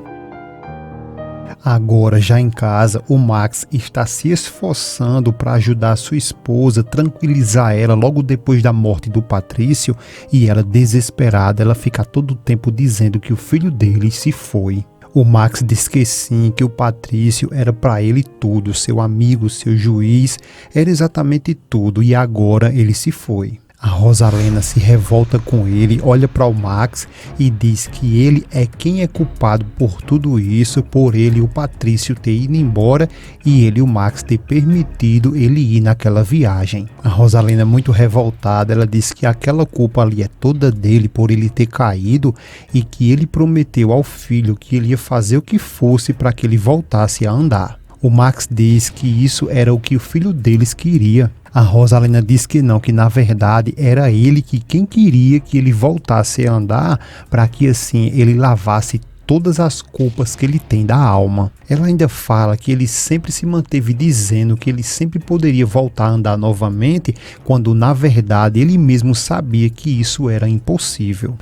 Speaker 1: Agora, já em casa, o Max está se esforçando para ajudar sua esposa, tranquilizar ela logo depois da morte do Patrício, e ela, desesperada, ela fica todo o tempo dizendo que o filho dele se foi. O Max diz que sim, que o Patrício era para ele tudo, seu amigo, seu juiz, era exatamente tudo, e agora ele se foi. A Rosalena se revolta com ele, olha para o Max e diz que ele é quem é culpado por tudo isso, por ele o Patrício ter ido embora e ele o Max ter permitido ele ir naquela viagem. A Rosalena, muito revoltada, ela diz que aquela culpa ali é toda dele por ele ter caído, e que ele prometeu ao filho que ele ia fazer o que fosse para que ele voltasse a andar. O Max diz que isso era o que o filho deles queria. A Rosalena diz que não, que na verdade era ele quem queria que ele voltasse a andar, para que assim ele lavasse todas as culpas que ele tem da alma. Ela ainda fala que ele sempre se manteve dizendo que ele sempre poderia voltar a andar novamente, quando na verdade ele mesmo sabia que isso era impossível.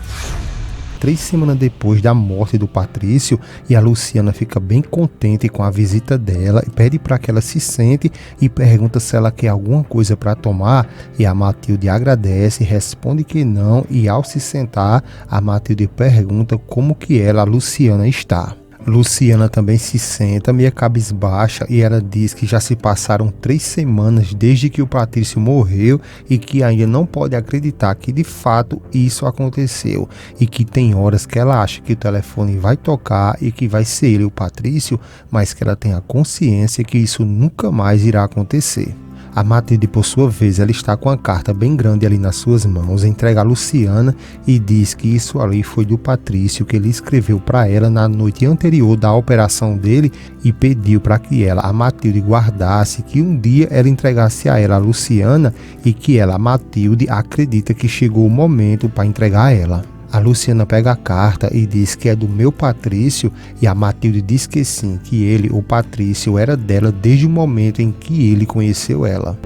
Speaker 1: 3 semanas depois da morte do Patrício, e a Luciana fica bem contente com a visita dela e pede para que ela se sente e pergunta se ela quer alguma coisa para tomar, e a Matilde agradece, responde que não, e ao se sentar, a Matilde pergunta como que ela, a Luciana, está. Luciana também se senta, meio cabisbaixa, e ela diz que já se passaram 3 semanas desde que o Patrício morreu e que ainda não pode acreditar que de fato isso aconteceu, e que tem horas que ela acha que o telefone vai tocar e que vai ser ele, o Patrício, mas que ela tem a consciência que isso nunca mais irá acontecer. A Matilde, por sua vez, ela está com a carta bem grande ali nas suas mãos, entrega a Luciana e diz que isso ali foi do Patrício, que ele escreveu para ela na noite anterior da operação dele, e pediu para que ela, a Matilde, guardasse, que um dia ela entregasse a ela, a Luciana, e que ela, a Matilde, acredita que chegou o momento para entregar a ela. A Luciana pega a carta e diz que é do meu Patrício, e a Matilde diz que sim, que ele, o Patrício, era dela desde o momento em que ele conheceu ela.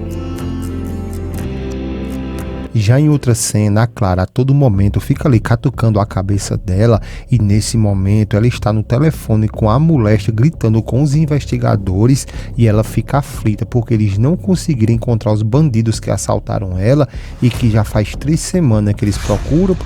Speaker 1: Já em outra cena, a Clara a todo momento fica ali catucando a cabeça dela, e nesse momento ela está no telefone com a moléstia, gritando com os investigadores, e ela fica aflita porque eles não conseguiram encontrar os bandidos que assaltaram ela, e que já faz 3 semanas que eles procuram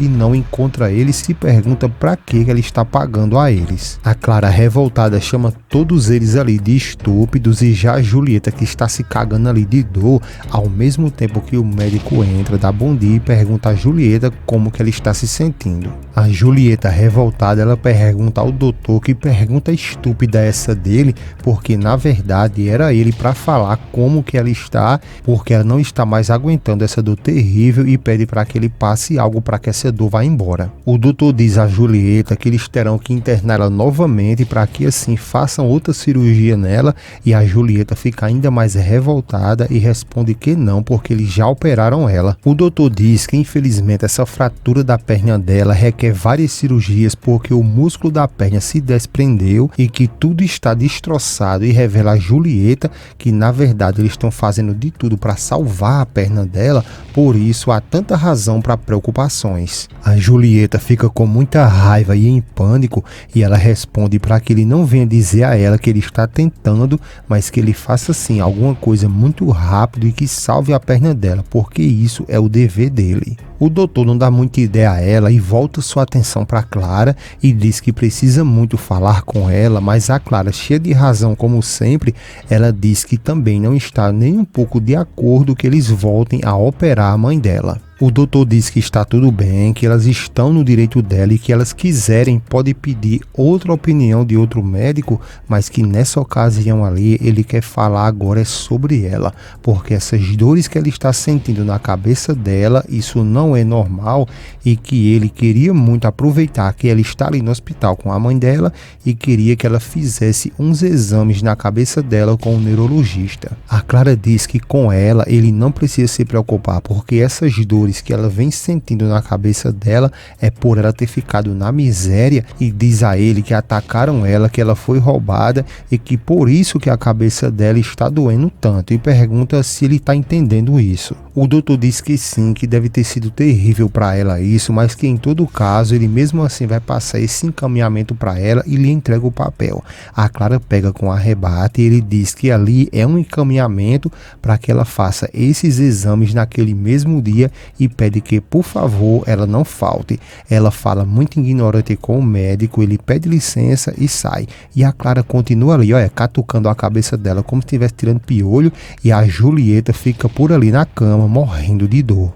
Speaker 1: e não encontram eles, se pergunta para que ela está pagando a eles. A Clara, revoltada, chama todos eles ali de estúpidos, e já a Julieta, que está se cagando ali de dor, ao mesmo tempo que o médico entra, dá bom dia e pergunta a Julieta como que ela está se sentindo. A Julieta, revoltada, ela pergunta ao doutor, que pergunta estúpida essa dele, porque na verdade era ele para falar como que ela está, porque ela não está mais aguentando essa dor terrível, e pede para que ele passe algo para que essa dor vá embora. O doutor diz a Julieta que eles terão que internar ela novamente para que assim façam outra cirurgia nela, e a Julieta fica ainda mais revoltada e responde que não, porque eles já operaram ela. O doutor diz que infelizmente essa fratura da perna dela requer várias cirurgias, porque o músculo da perna se desprendeu e que tudo está destroçado, e revela a Julieta que na verdade eles estão fazendo de tudo para salvar a perna dela, por isso há tanta razão para preocupações. A Julieta fica com muita raiva e em pânico, e ela responde para que ele não venha dizer a ela que ele está tentando, mas que ele faça sim alguma coisa muito rápido e que salve a perna dela, porque isso é o dever dele. O doutor não dá muita ideia a ela e volta sua atenção para Clara e diz que precisa muito falar com ela, mas a Clara, cheia de razão como sempre, ela diz que também não está nem um pouco de acordo que eles voltem a operar a mãe dela. O doutor diz que está tudo bem, que elas estão no direito dela e que elas quiserem pode pedir outra opinião de outro médico, mas que nessa ocasião ali ele quer falar agora é sobre ela, porque essas dores que ela está sentindo na cabeça dela, isso não é normal e que ele queria muito aproveitar que ela está ali no hospital com a mãe dela e queria que ela fizesse uns exames na cabeça dela com o neurologista. A Clara diz que com ela ele não precisa se preocupar porque essas dores que ela vem sentindo na cabeça dela é por ela ter ficado na miséria e diz a ele que atacaram ela, que ela foi roubada e que por isso que a cabeça dela está doendo tanto e pergunta se ele está entendendo isso. O doutor diz que sim, que deve ter sido terrível para ela isso, mas que em todo caso ele mesmo assim vai passar esse encaminhamento para ela e lhe entrega o papel. A Clara pega com arrebate e ele diz que ali é um encaminhamento para que ela faça esses exames naquele mesmo dia e pede que, por favor, ela não falte. Ela fala muito ignorante com o médico, ele pede licença e sai. E a Clara continua ali, olha, catucando a cabeça dela como se estivesse tirando piolho e a Julieta fica por ali na cama, morrendo de dor.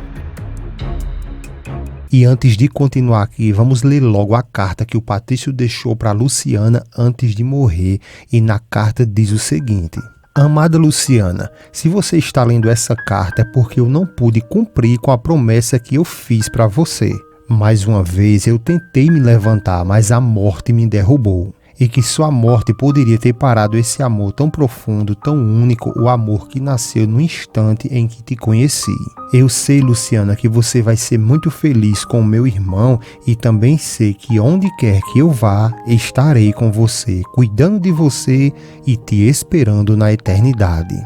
Speaker 1: E antes de continuar aqui, vamos ler logo a carta que o Patrício deixou para Luciana antes de morrer. E na carta diz o seguinte: Amada Luciana, se você está lendo essa carta é porque eu não pude cumprir com a promessa que eu fiz para você. Mais uma vez eu tentei me levantar, mas a morte me derrubou. E que sua morte poderia ter parado esse amor tão profundo, tão único, o amor que nasceu no instante em que te conheci. Eu sei, Luciana, que você vai ser muito feliz com o meu irmão e também sei que onde quer que eu vá, estarei com você, cuidando de você e te esperando na eternidade.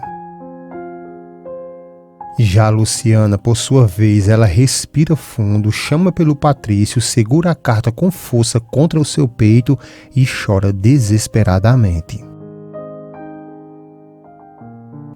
Speaker 1: Já Luciana, por sua vez, ela respira fundo, chama pelo Patrício, segura a carta com força contra o seu peito e chora desesperadamente.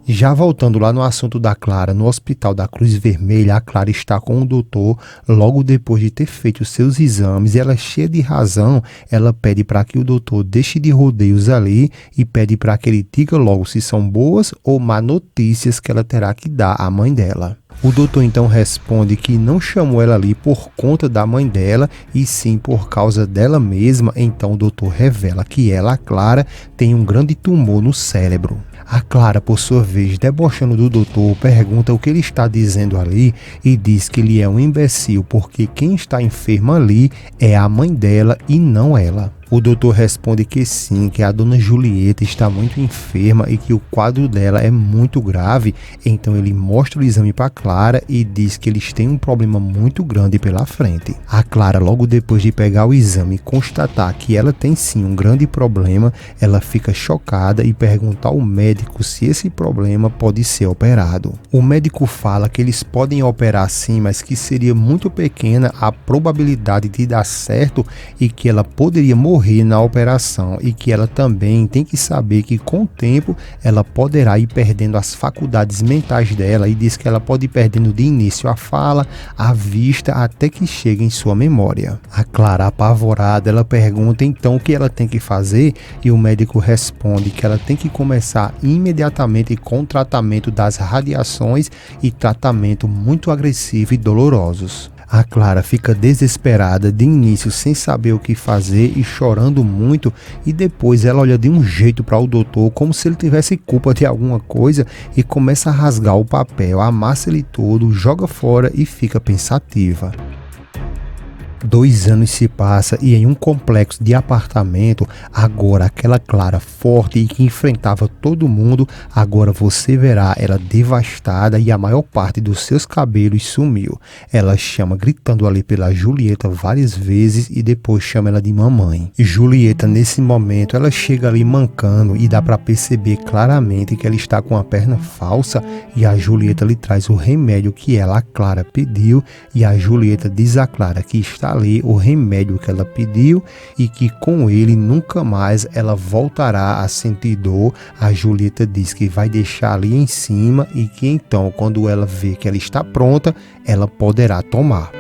Speaker 1: Já voltando lá no assunto da Clara, no hospital da Cruz Vermelha, a Clara está com o doutor logo depois de ter feito seus exames e ela, cheia de razão, ela pede para que o doutor deixe de rodeios ali e pede para que ele diga logo se são boas ou má notícias que ela terá que dar à mãe dela. O doutor então responde que não chamou ela ali por conta da mãe dela e sim por causa dela mesma. Então o doutor revela que ela, a Clara, tem um grande tumor no cérebro. A Clara, por sua vez, debochando do doutor, pergunta o que ele está dizendo ali e diz que ele é um imbecil porque quem está enferma ali é a mãe dela e não ela. O doutor responde que sim, que a dona Julieta está muito enferma e que o quadro dela é muito grave. Então ele mostra o exame para Clara e diz que eles têm um problema muito grande pela frente. A Clara, logo depois de pegar o exame e constatar que ela tem sim um grande problema, ela fica chocada e pergunta ao médico se esse problema pode ser operado. O médico fala que eles podem operar sim, mas que seria muito pequena a probabilidade de dar certo e que ela poderia morrer na operação e que ela também tem que saber que com o tempo ela poderá ir perdendo as faculdades mentais dela e diz que ela pode ir perdendo de início a fala, a vista, até que chegue em sua memória. A Clara, apavorada, ela pergunta então o que ela tem que fazer e o médico responde que ela tem que começar imediatamente com tratamento das radiações e tratamento muito agressivo e dolorosos. A Clara fica desesperada de início, sem saber o que fazer e chorando muito, e depois ela olha de um jeito para o doutor como se ele tivesse culpa de alguma coisa e começa a rasgar o papel, amassa ele todo, joga fora e fica pensativa. 2 anos se passa e em um complexo de apartamento, agora aquela Clara forte e que enfrentava todo mundo, agora você verá ela devastada e a maior parte dos seus cabelos sumiu. Ela chama gritando ali pela Julieta várias vezes e depois chama ela de mamãe. Julieta, nesse momento, ela chega ali mancando e dá para perceber claramente que ela está com a perna falsa e a Julieta lhe traz o remédio que ela, a Clara, pediu e a Julieta diz a Clara que está ali o remédio que ela pediu e que com ele nunca mais ela voltará a sentir dor. A Julieta diz que vai deixar ali em cima e que então, quando ela vê que ela está pronta, ela poderá tomar.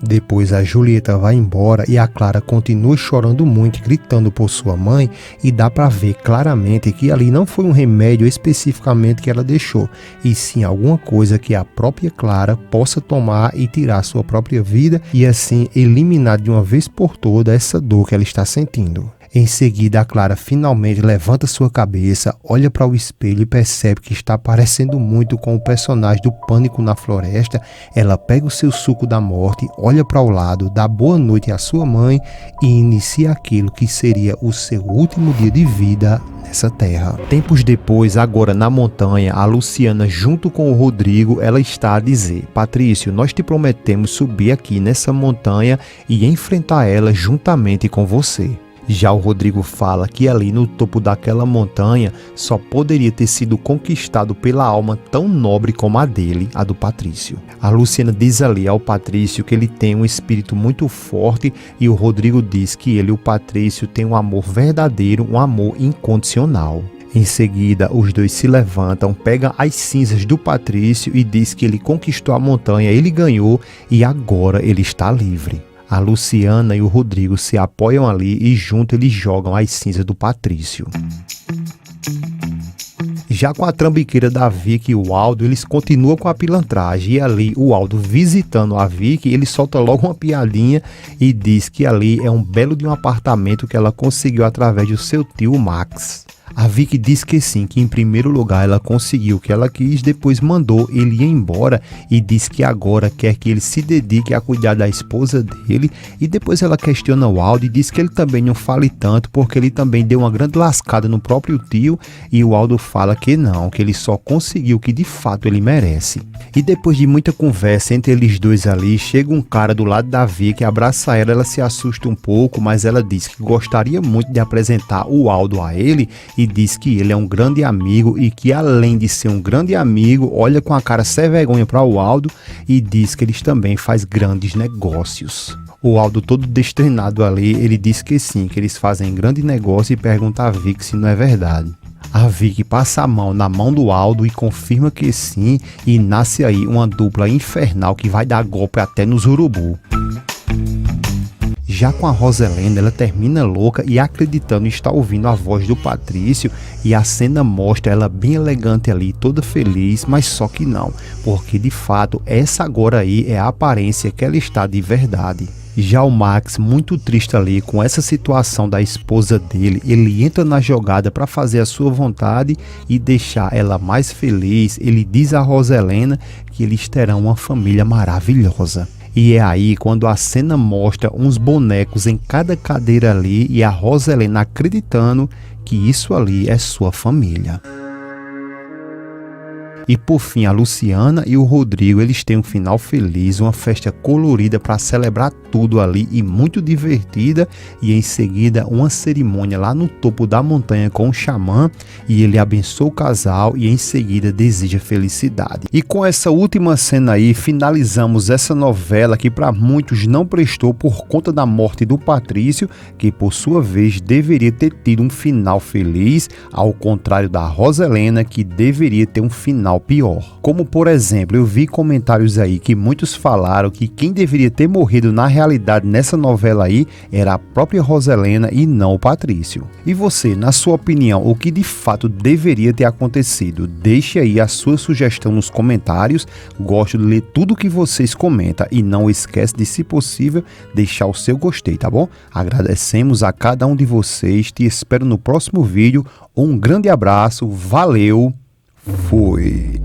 Speaker 1: Depois a Julieta vai embora e a Clara continua chorando muito, gritando por sua mãe, e dá para ver claramente que ali não foi um remédio especificamente que ela deixou, e sim alguma coisa que a própria Clara possa tomar e tirar sua própria vida e assim eliminar de uma vez por todas essa dor que ela está sentindo. Em seguida, a Clara finalmente levanta sua cabeça, olha para o espelho e percebe que está parecendo muito com o personagem do Pânico na Floresta. Ela pega o seu suco da morte, olha para o lado, dá boa noite à sua mãe e inicia aquilo que seria o seu último dia de vida nessa terra. Tempos depois, agora na montanha, a Luciana junto com o Rodrigo, ela está a dizer: Patrício, nós te prometemos subir aqui nessa montanha e enfrentar ela juntamente com você. Já o Rodrigo fala que ali no topo daquela montanha só poderia ter sido conquistado pela alma tão nobre como a dele, a do Patrício. A Luciana diz ali ao Patrício que ele tem um espírito muito forte e o Rodrigo diz que ele e o Patrício têm um amor verdadeiro, um amor incondicional. Em seguida, os dois se levantam, pegam as cinzas do Patrício e diz que ele conquistou a montanha, ele ganhou e agora ele está livre. A Luciana e o Rodrigo se apoiam ali e juntos eles jogam as cinzas do Patrício. Já com a trambiqueira da Vicky e o Aldo, eles continuam com a pilantragem. E ali o Aldo visitando a Vicky, ele solta logo uma piadinha e diz que ali é um belo de um apartamento que ela conseguiu através do seu tio Max. A Vicky diz que sim, que em primeiro lugar ela conseguiu o que ela quis, depois mandou ele ir embora e diz que agora quer que ele se dedique a cuidar da esposa dele, e depois ela questiona o Aldo e diz que ele também não fale tanto porque ele também deu uma grande lascada no próprio tio, e o Aldo fala que não, que ele só conseguiu o que de fato ele merece. E depois de muita conversa entre eles dois ali, chega um cara do lado da Vicky, abraça ela se assusta um pouco, mas ela diz que gostaria muito de apresentar o Aldo a ele e diz que ele é um grande amigo e que além de ser um grande amigo, olha com a cara sem vergonha para o Aldo e diz que eles também fazem grandes negócios. O Aldo todo destreinado ali, ele diz que sim, que eles fazem grande negócio e pergunta a Vicky se não é verdade. A Vicky passa a mão na mão do Aldo e confirma que sim, e nasce aí uma dupla infernal que vai dar golpe até nos urubu. Já com a Roselena, ela termina louca e acreditando estar ouvindo a voz do Patrício, e a cena mostra ela bem elegante ali, toda feliz, mas só que não, porque de fato essa agora aí é a aparência que ela está de verdade. Já o Max, muito triste ali com essa situação da esposa dele, ele entra na jogada para fazer a sua vontade e deixar ela mais feliz. Ele diz a Roselena que eles terão uma família maravilhosa. E é aí quando a cena mostra uns bonecos em cada cadeira ali e a Roselena acreditando que isso ali é sua família. E por fim, a Luciana e o Rodrigo, eles têm um final feliz, uma festa colorida para celebrar tudo ali e muito divertida, e em seguida uma cerimônia lá no topo da montanha com o xamã, e ele abençoa o casal e em seguida deseja felicidade. E com essa última cena aí, finalizamos essa novela que para muitos não prestou por conta da morte do Patrício, que por sua vez deveria ter tido um final feliz, ao contrário da Roselena, que deveria ter um final pior. Como por exemplo, eu vi comentários aí que muitos falaram que quem deveria ter morrido na realidade nessa novela aí era a própria Roselena e não o Patrício. E você, na sua opinião, o que de fato deveria ter acontecido? Deixe aí a sua sugestão nos comentários. Gosto de ler tudo que vocês comentam e não esquece de, se possível, deixar o seu gostei, tá bom? Agradecemos a cada um de vocês, te espero no próximo vídeo. Um grande abraço, valeu! Fui.